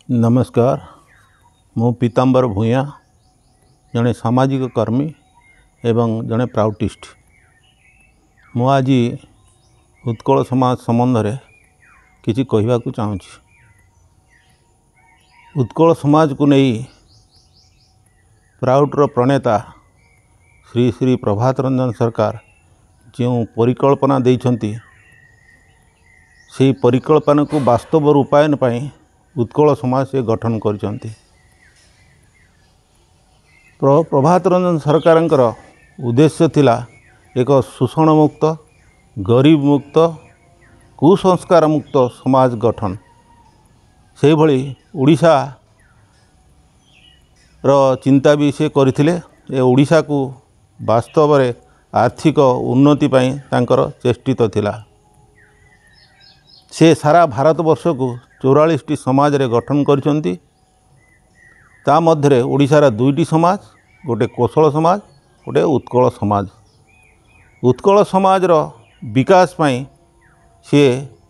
नमस्कार। मु पीताम्बर भूया जड़े सामाजिक कर्मी एवं जड़े प्राउटिस्ट। मु आज उत्कल समाज संबंध में किसी कहवा चाहूँ। उत्कल समाज को नहीं प्राउटर प्रणेता श्री श्री प्रभात रंजन सरकार जो परिकल्पना देइछंती से परिकल्पना को वास्तव रूपायन पाई उत्कल समाज से गठन करछंती। प्रभात रंजन सरकारंकर उद्देश्य थिला एक शोषण मुक्त, गरीब मुक्त, कुसंस्कार मुक्त समाज गठन। से भली ओडिशा रो चिंता भी से करथिले। ए ओडिशा को वास्तव में आर्थिक उन्नति पाई तांकर चेष्टित थिला। से सारा भारत वर्ष को 44टी समाज रे गठन करछंती। ता मध्य ओडिशार 2टी समाज, गोटे कोशल समाज, गोटे उत्कल समाज। उत्कल समाज रो विकास पाई से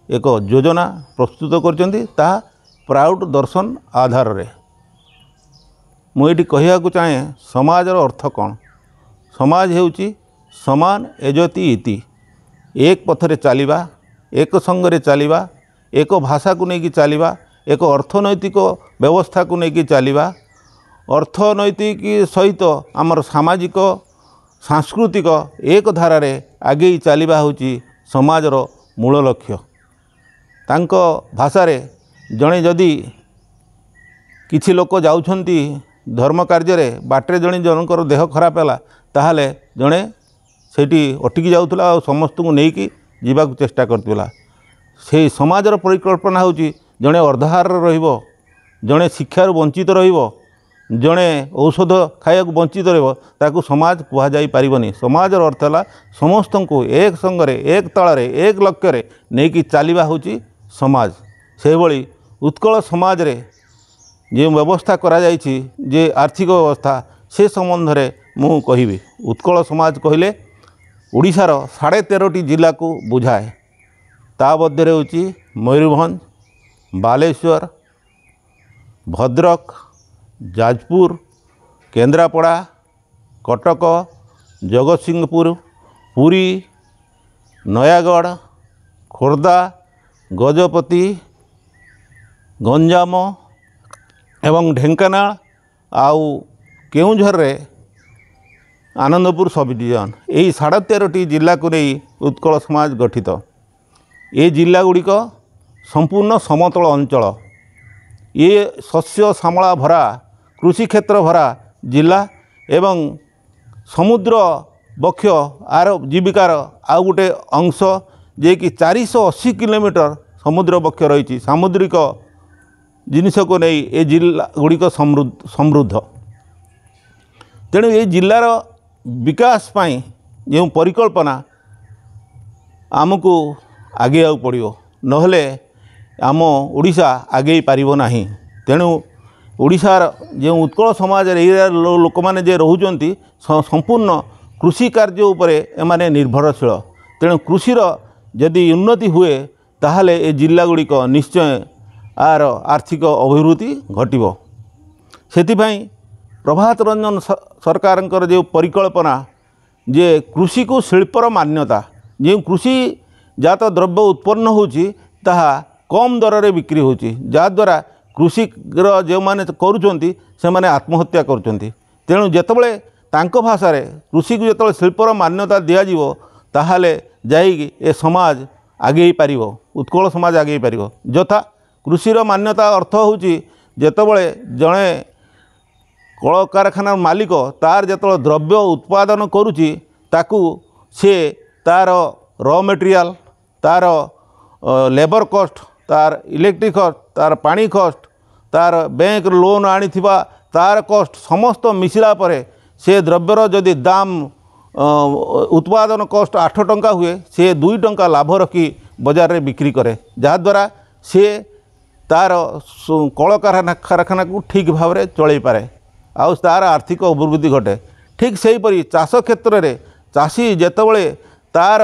एक योजना प्रस्तुत करछंती। ता प्राउड दर्शन आधार रे मुझे कहया को चाहे समाज रो अर्थ कौन। समाज हेउची समान एजति इति, एक पथरे चलिबा, एक संगरे चलिबा, एक भाषा को लेकिन चलिबा, एक अर्थनैतिक व्यवस्था को लेकिन चलिबा, अर्थनैतिक सहित आमर सामाजिक सांस्कृतिक एक धारा आगे चलिबा होची समाजर मूल लक्ष्य। तांको भाषा रे जणे जदि किछि लोक जाउछंती धर्म कार्य रे बाटरे जणे जनकर देह खराब हैला ताहाले जणे सेठी अटकी जाउथला और समस्त को नेकी जीवा को चेष्टा करतला। से समाजर परिकल्पना होची जणे अर्धाहार रहिबो, जणे शिक्षार वंचित रहिबो, जणे औषध खाया वंचित रहिबो, ताकू समाज कुहा जाई पारिबनी। समाजर अर्थ है समस्त को एक संगरे, एक तଳରେ, एक लक्ष्य नेकी चलिबा होची समाज। से भली उत्कल समाज रे जो व्यवस्था करा जायछि जे आर्थिक व्यवस्था से संबंध रे मु कहिबी। उत्कल समाज कहले ओडिशार 13.5टी जिला को बुझाए। ता मध्य होची मयूरभंज, बालेश्वर, भद्रक, जाजपुर, केन्द्रापड़ा, कटक, जगतसिंहपुर, पुरी, नयागढ़, खोर्धा, गजपति, गंजाम एवं ढेंकानाल आउ केउंझर रे आनंदपुर सब डिविजन। यही 13.5टी जिला को नहीं उत्कल समाज गठित। ये जिला गुड़िक संपूर्ण समतल अंचल, ये शस्य श्यामला भरा कृषि क्षेत्र भरा जिला एवं समुद्र बक्ष आर जीविकार आउ गोटे अंश जे कि 480 किलोमीटर समुद्र बक्ष रही। सामुद्रिक जिनिस को नहीं ये जिला गुड़िक समृद्ध। तेणु ये जिलार विकास पाई जो परिकल्पना आमको आगे आउ पड़ो, नहले आम ओडिशा आगे पारिबो नाही। तेणु ओडिशार जो उत्कल समाज लोक मैंने जे रोचंती संपूर्ण कृषि कार्य उपरे एमाने निर्भरशील। तेणु कृषिर यदि उन्नति हुए ताहले ए जिला गुड़िक निश्चय आर आर्थिक अभिवृद्धि घटिबो। सेतिभाई प्रभात रंजन सरकारंकर जो परिकल्पना जे कृषि को शिल्पर मान्यता, जो कृषि जात द्रव्य उत्पन्न होची ताहा कम दर रे बिक्री होची, जद्वारा कृषि जो माने करुचंती से माने आत्महत्या करुचंती। तेणु जेतबळे तांको भाषा रे कृषि को जेतबळे शिल्पर मान्यता दिया जीवो ताहाले जाई ए समाज आगे पारिबो, उत्कल समाज आगे पारिबो। यथा कृषिर मान्यता अर्थ होची जेतबळे जणे कल कारखाना मालिक तार जेतबळे द्रव्य उत्पादन करुची ताकू से तार रॉ मटेरियल, तार लेबर कॉस्ट, तार इलेक्ट्रिक कॉस्ट, तार पानी कॉस्ट, तार बैंक लोन आनी थिबा तार कॉस्ट समस्त मिसिला परे से द्रव्यर जदि दाम उत्पादन कॉस्ट 8 टंका हुए से 2 टंका लाभ रखी बाजार रे बिक्री करे, जहाद्वारा से तार कल कारखाना को ठीक भाव में चलई पारे आउ तार आर्थिक अभिवृद्धि घटे। ठीक से हीपरी चाष क्षेत्र में चाषी जेतबळे तार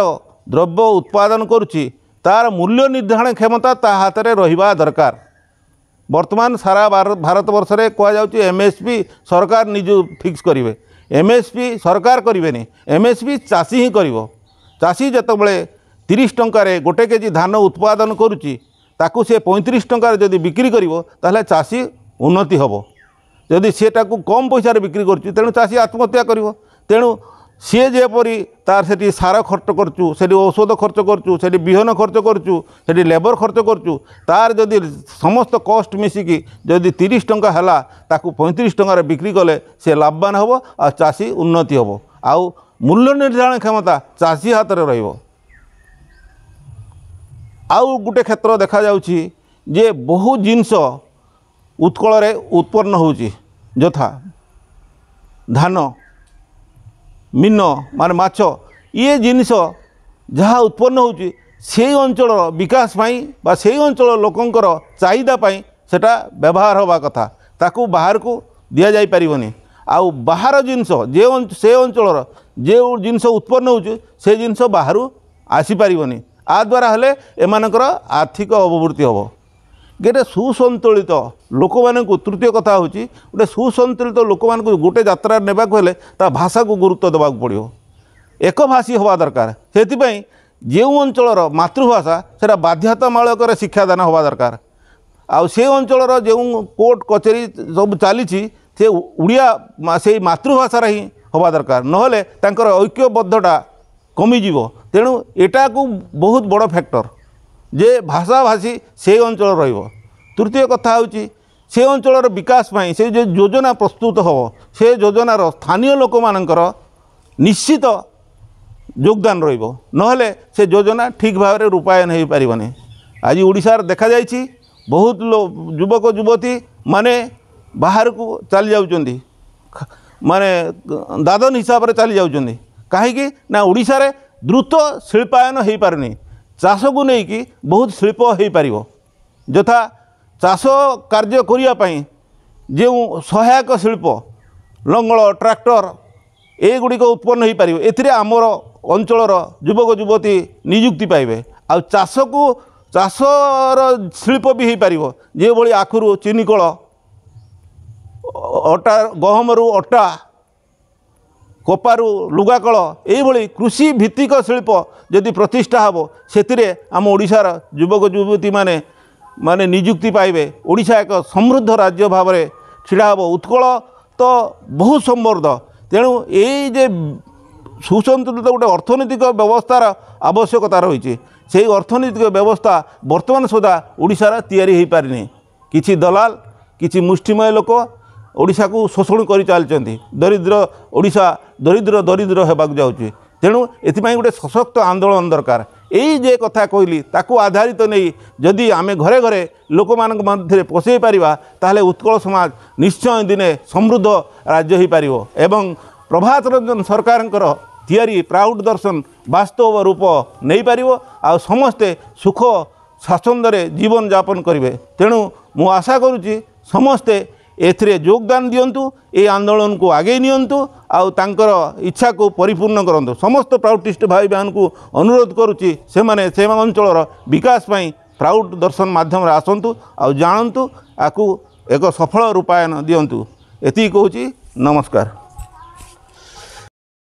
द्रव्य उत्पादन करुच्ची तार मूल्य निर्धारण क्षमता ता हाथ में रहिबा दरकार। वर्तमान सारा भारत वर्ष में कहुच्छे एमएसपी सरकार निज फिक्स करेंगे एमएसपी सरकार करेंगे एमएसपी चाषी ही कर चाषी जितेबाला 30 टंकार गोटे केजी धान उत्पादन करुच्ची ताकू से 35 टंकार जदि बिक्री कर चाषी उन्नति हम जदि सीटा कम पैसा बिक्री कर तेणु चाषी आत्महत्या कर तेणु सी जेपरी तार से सार खर्च करचु से औषध खर्च करचु से बिहन खर्च करचु से लेबर खर्च करचु तार जदि समस्त कस्ट मिसिकी जदि 30 टंका है ताकू 35 टंकार बिक्री कले से लाभवान हम आ चाषी उन्नति हम आउ मूल्य निर्धारण क्षमता चाषी हाथ में रहिबो। आउ गोटे क्षेत्र देखा जाउछि जे बहु जिनस उत्कल रे उत्पन्न होउछि यथा धान मीन माने माछ ये जिनिस जहाँ उत्पन्न होउछि से अंचल विकास पाई बा से अंचल लोकंकर चाहिदा पाई सेटा व्यवहार होबा कथा ताकू बाहर को दिया जाई परिबनी आउ बाहर जिनस से अंचल जे जिनस उत्पन्न होउछि से जिनस बाहरु आसी परिबनी आ द्वारा हेले एमानकर आर्थिक अभिवृद्धि हम गोटे सुसंतुलित लोक मानू तृतीय कथा हूँ गोटे सुसंतुलित लोक मानू गोटे यात्रा ने भाषा को गुरुत्व देवा पड़ो एक भाषी हवा दरकार से जो अंचल मातृभाषा से बाध्यतामूलक शिक्षादान हवा दरकार आउ से अंचल जो कोर्ट कचेरी सब चली से उड़िया से मातृभाषा ही हवा दरकार नहले तांकर ऐक्यबद्धता कमिज तेणु एटा को बहुत बड़ फैक्टर जे भाषा भाषी से अंचल रहिबो। तृतीय कथा हूँ से अंचल विकास पाई से जो योजना प्रस्तुत हो से योजनार स्थानीय लोक मानकर निश्चित योगदान रहिबो नहले से योजना ठीक भाव में रूपायन हो पारिबनी। आज ओडिशार देखा जाइछि बहुत युवक युवती माने बाहर को चली जाउचंदी माने दादन हिसाब से चली जाउचंदी कहीं ना ओडिशा रे द्रुत शिल्पायन हो पारुनी चाष को लेकिन बहुत शिल्प हो पार यथा चाष कार्य करने जो सहायक शिल्प लंगल ट्रैक्टर एगुड़िक उत्पन्न हो पार ए आमर अंचल युवक युवती नियुक्ति पाइबे आ चाष को चाषर शिल्प भी हो पार जो भाई आखुरु चीनी कल अटा गहमरु अटा कपारू लुगाकल ये कृषि भित्तिक शिल्प जदि प्रतिष्ठा हम से आम ओडिशार युवक युवती माने माने नियुक्ति पाइबे ओडिशा एक समृद्ध राज्य भाव में छिड़ा हम उत्कल तो बहुत समृद्ध तेणु ये सुसंतुलित गोटे अर्थनैतिक व्यवस्थार आवश्यकता रही से अर्थनैतिक व्यवस्था वर्तमान सुधा ओडिशार तैयारी हो पारिनी किछि दलाल किछि मुष्टिमय लोक ओडिशा को शोषण कर चलती दरिद्र ओडिशा दरिद्र दरिद्र होगाक जाऊँगी तेणु एथिपाई गोटे सशक्त आंदोलन दरकार यही जे कथा कहली ताकू आधारित नहीं जदि आमे घरे घरे लोक मानक मध्य पशे पारिबा ताहले उत्कल समाज निश्चय दिने समृद्ध राज्य हो पारिबो एवं प्रभात रंजन सरकारंकर तैयारी प्राउड दर्शन वास्तव रूप नहीं पारिबो आ समस्ते सुख स्वाच्छंद्य जीवन यापन करेंगे। तेणु मु आशा करुच्ची समस्ते एथिरे योगदान दियंतु ए आंदोलन को आगे नियंतु आउ तांकर इच्छा को परिपूर्ण करंतु समस्त प्राउटिस्ट भाई बहन को अनुरोध करुच्ची से माने से अंचल विकास पाई प्राउड दर्शन माध्यम आसंतु आउ जानतु आकु एक सफल रूपायन दियंतु एति कहूची नमस्कार।